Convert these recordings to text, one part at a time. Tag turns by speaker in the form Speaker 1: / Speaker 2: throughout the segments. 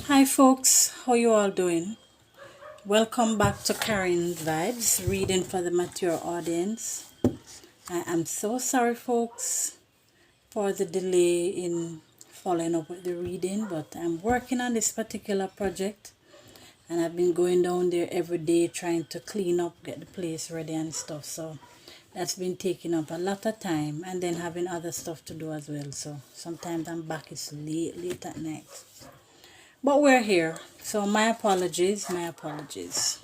Speaker 1: Hi folks, how you all doing? Welcome back to Karen Vibes, reading for the mature audience. I am so sorry folks for the delay in following up with the reading, but I'm working on this particular project and I've been going down there every day trying to clean up, get the place ready and stuff. So that's been taking up a lot of time and then having other stuff to do as well. So sometimes I'm back, it's late at night. But we're here, so my apologies, my apologies.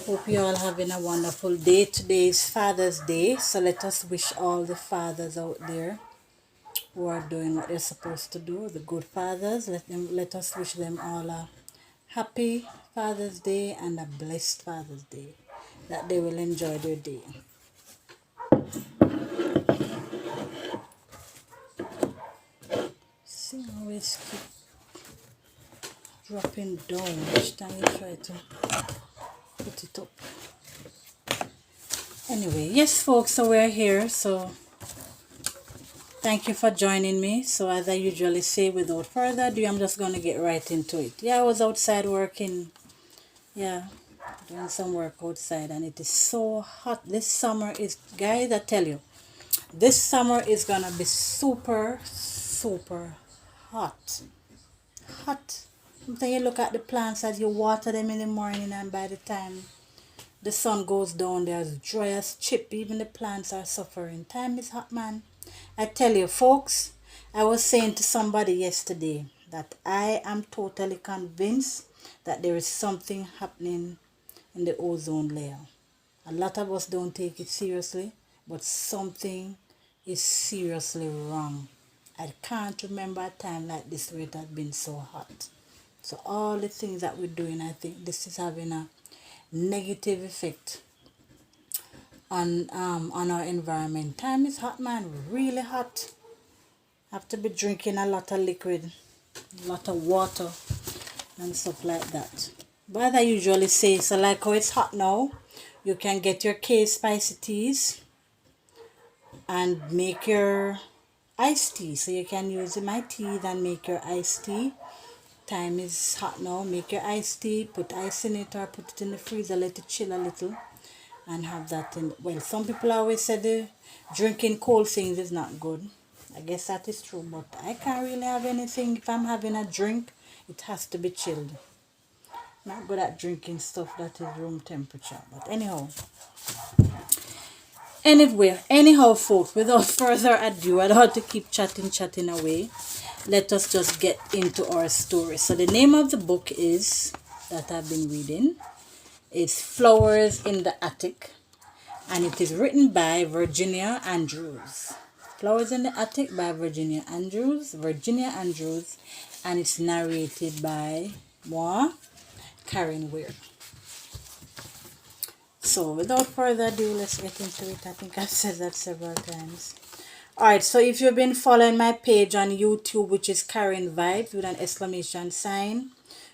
Speaker 1: Hope you all having a wonderful day. Today is Father's Day, so let us wish all the fathers out there who are doing what they're supposed to do, the good fathers. Let us wish them all a happy Father's Day and a blessed Father's Day, that they will enjoy their day. See, I always keep dropping down each time you try to put it up. Anyway, yes folks, so we're here, so thank you for joining me. So as I usually say, without further ado, I'm just going to get right into it. Yeah, I was outside working, doing some work outside, and it is so hot. This summer is, guys, I tell you, this summer is going to be super, super hot. Hot. Sometimes you look at the plants as you water them in the morning, and by the time the sun goes down, they're as dry as chip. Even the plants are suffering. Time is hot, man. I tell you, folks, I was saying to somebody yesterday that I am totally convinced that there is something happening in the ozone layer. A lot of us don't take it seriously, but something is seriously wrong. I can't remember a time like this where it had been so hot. So all the things that we're doing, I think this is having a negative effect on our environment. Time is hot, man, really hot. Have to be drinking a lot of liquid, a lot of water and stuff like that. But I usually say, so like how it's hot now, you can get your K spicy teas and make your iced tea. So you can use my tea and make your iced tea. Time is hot now, make your iced tea, put ice in it or put it in the freezer, let it chill a little and have that in. Well, some people always say the drinking cold things is not good. I guess that is true, but I can't really have anything. If I'm having a drink, it has to be chilled. Not good at drinking stuff that is room temperature. But anyhow folks, without further ado, I don't have to keep chatting away. Let us just get into our story. So the name of the book is, that I've been reading, is Flowers in the Attic, and it is written by Virginia Andrews. Flowers in the Attic by Virginia Andrews, and it's narrated by Karen Weir. So without further ado, let's get into it. I think I've said that several times. Alright, so if you've been following my page on YouTube, which is Karen Vibes with an exclamation sign,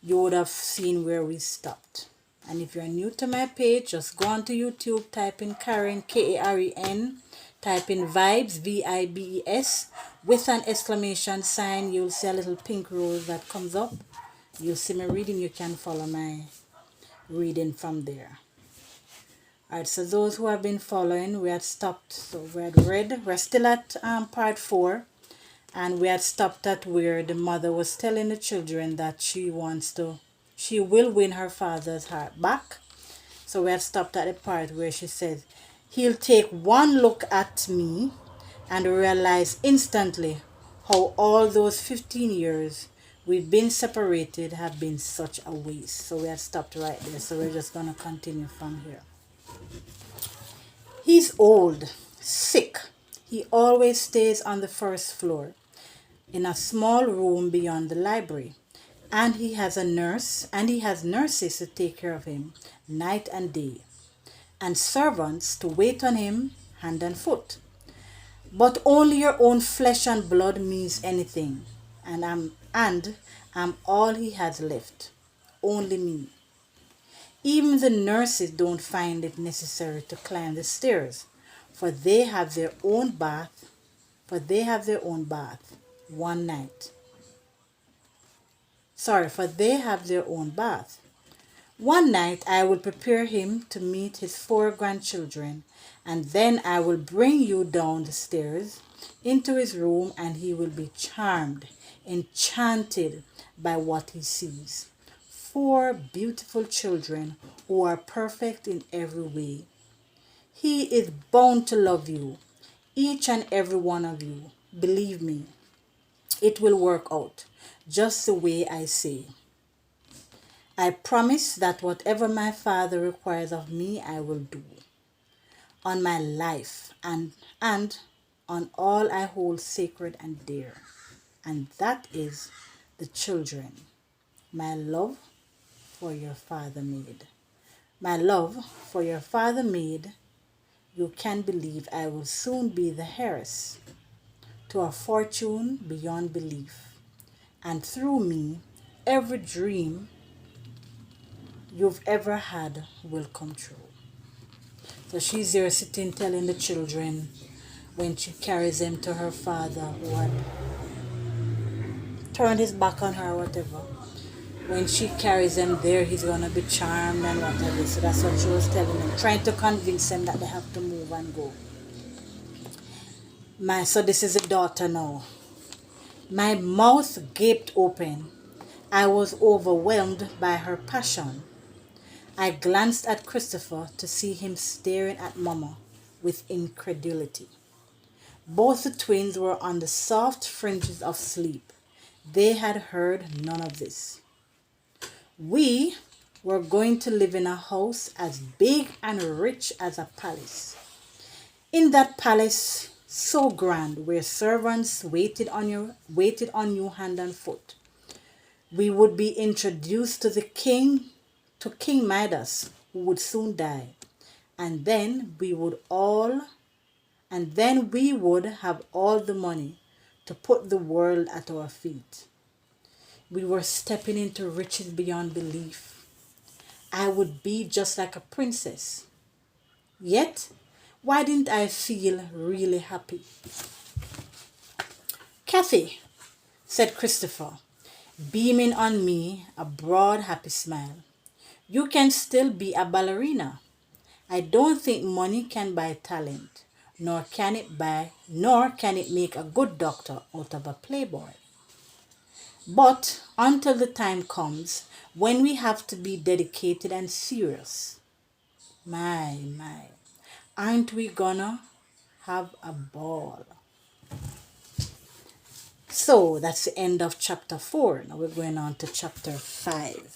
Speaker 1: you would have seen where we stopped. And if you're new to my page, just go onto YouTube, type in Karen, Karen, type in Vibes, Vibes, with an exclamation sign. You'll see a little pink rose that comes up. You'll see me reading. You can follow my reading from there. Alright, so those who have been following, we had stopped, so we had read, we're still at part 4, and we had stopped at where the mother was telling the children that she will win her father's heart back. So we had stopped at the part where she said, he'll take one look at me and realize instantly how all those 15 years we've been separated have been such a waste. So we had stopped right there, so we're just going to continue from here. He's old, sick. He always stays on the first floor in a small room beyond the library. And he has nurses to take care of him night and day, and servants to wait on him hand and foot. But only your own flesh and blood means anything, and I'm all he has left. Only me. Even the nurses don't find it necessary to climb the stairs, for they have their own bath one night. for they have their own bath. One night I will prepare him to meet his four grandchildren, and then I will bring you down the stairs into his room, and he will be charmed, enchanted by what he sees. Four beautiful children who are perfect in every way. He is bound to love you, each and every one of you. Believe me, it will work out just the way I say. I promise that whatever my Father requires of me, I will do on my life and on all I hold sacred and dear. And that is the children my love for your father made. My love for your father made, you can believe I will soon be the heiress to a fortune beyond belief. And through me, every dream you've ever had will come true. So she's there sitting telling the children when she carries them to her father who had turned his back on her or whatever. When she carries them there, he's gonna be charmed and whatever. So that's what she was telling them, trying to convince them that they have to move and go. So this is the daughter now. My mouth gaped open. I was overwhelmed by her passion. I glanced at Christopher to see him staring at Mama with incredulity. Both the twins were on the soft fringes of sleep. They had heard none of this. We were going to live in a house as big and rich as a palace. In that palace so grand, where servants waited on you hand and foot, we would be introduced to King Midas, who would soon die, and then we would have all the money to put the world at our feet. We were stepping into riches beyond belief. I would be just like a princess. Yet, why didn't I feel really happy? Kathy, said Christopher, beaming on me a broad, happy smile. You can still be a ballerina. I don't think money can buy talent, nor can it make a good doctor out of a playboy. But until the time comes when we have to be dedicated and serious, my, aren't we gonna have a ball? So that's the end of chapter 4. Now we're going on to chapter 5.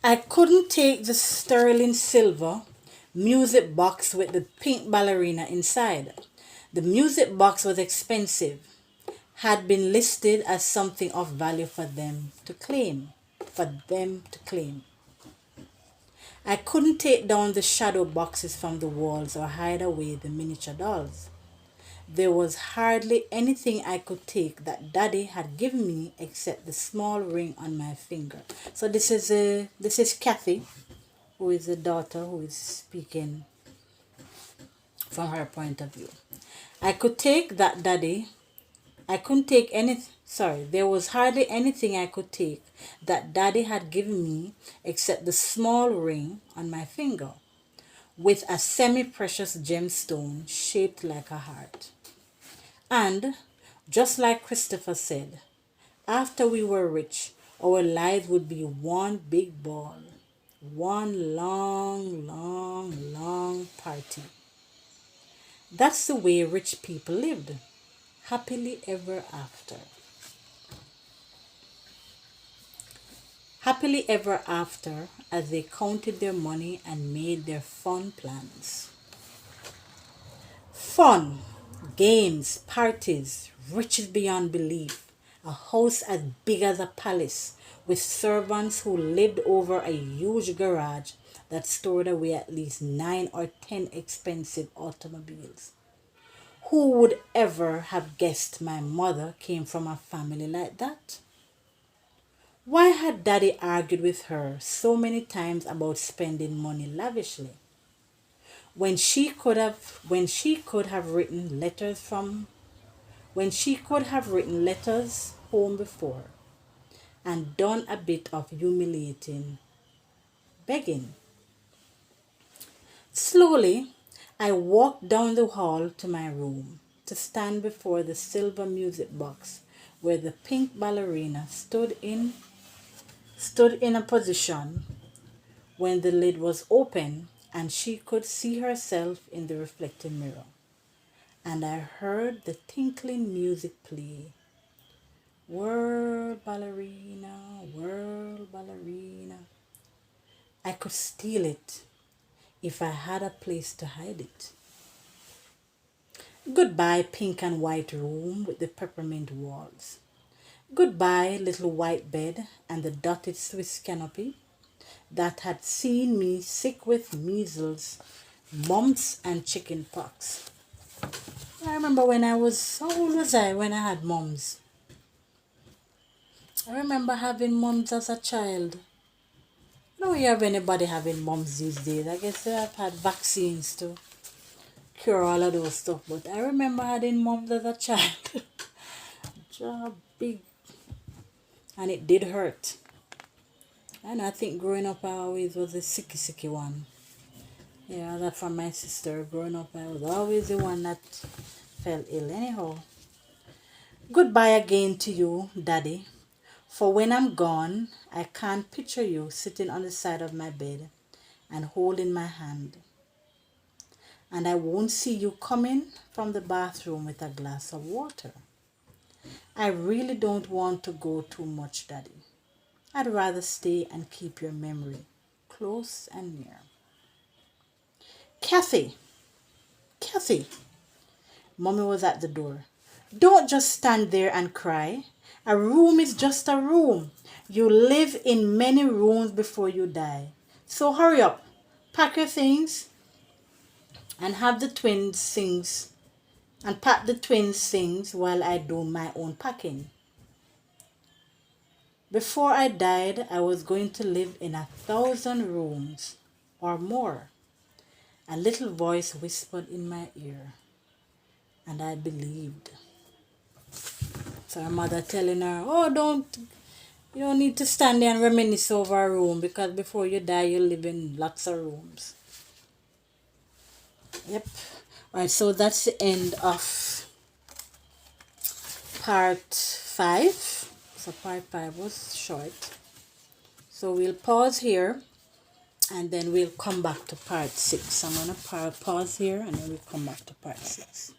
Speaker 1: I couldn't take the sterling silver music box with the pink ballerina inside. The music box was expensive, had been listed as something of value for them to claim. I couldn't take down the shadow boxes from the walls or hide away the miniature dolls. There was hardly anything I could take that Daddy had given me except the small ring on my finger. So this is Kathy, who is the daughter who is speaking from her point of view. I could take that Daddy. I couldn't take any. Sorry, there was hardly anything I could take that Daddy had given me except the small ring on my finger, with a semi-precious gemstone shaped like a heart. And, just like Christopher said, after we were rich, our lives would be one big ball, one long, long, long party. That's the way rich people lived, happily ever after. Happily ever after, as they counted their money and made their fun plans. Fun, games, parties, riches beyond belief, a house as big as a palace, with servants who lived over a huge garage that stored away at least 9 or 10 expensive automobiles. Who would ever have guessed my mother came from a family like that? Why had Daddy argued with her so many times about spending money lavishly? when she could have written letters home before and done a bit of humiliating begging. Slowly, I walked down the hall to my room to stand before the silver music box where the pink ballerina stood in a position when the lid was open and she could see herself in the reflected mirror. And I heard the tinkling music play. World ballerina, world ballerina. I could steal it if I had a place to hide it. Goodbye, pink and white room with the peppermint walls. Goodbye, little white bed and the dotted Swiss canopy that had seen me sick with measles, mumps, and chicken pox. I remember how old was I when I had mumps? I remember having mumps as a child. I don't hear of anybody having mumps these days. I guess they have had vaccines to cure all of those stuff, but I remember having mumps as a child. Just big, and it did hurt. And I think growing up I always was the sicky one. Yeah, that from my sister. Growing up I was always the one that fell ill. Anyhow, goodbye again to you, Daddy. For when I'm gone, I can't picture you sitting on the side of my bed and holding my hand. And I won't see you coming from the bathroom with a glass of water. I really don't want to go too much, Daddy. I'd rather stay and keep your memory close and near. Kathy, Kathy, Mommy was at the door. Don't just stand there and cry. A room is just a room. You live in many rooms before you die. So hurry up, pack your things and have the twins things and pack the twins things while I do my own packing. Before I died, I was going to live in 1,000 rooms or more. A little voice whispered in my ear, and I believed. So her mother telling her, oh, you don't need to stand there and reminisce over a room because before you die, you live in lots of rooms. Yep. Alright, so that's the end of part 5. So part 5 was short. So we'll pause here and then we'll come back to part 6. I'm going to pause here and then we'll come back to part 6.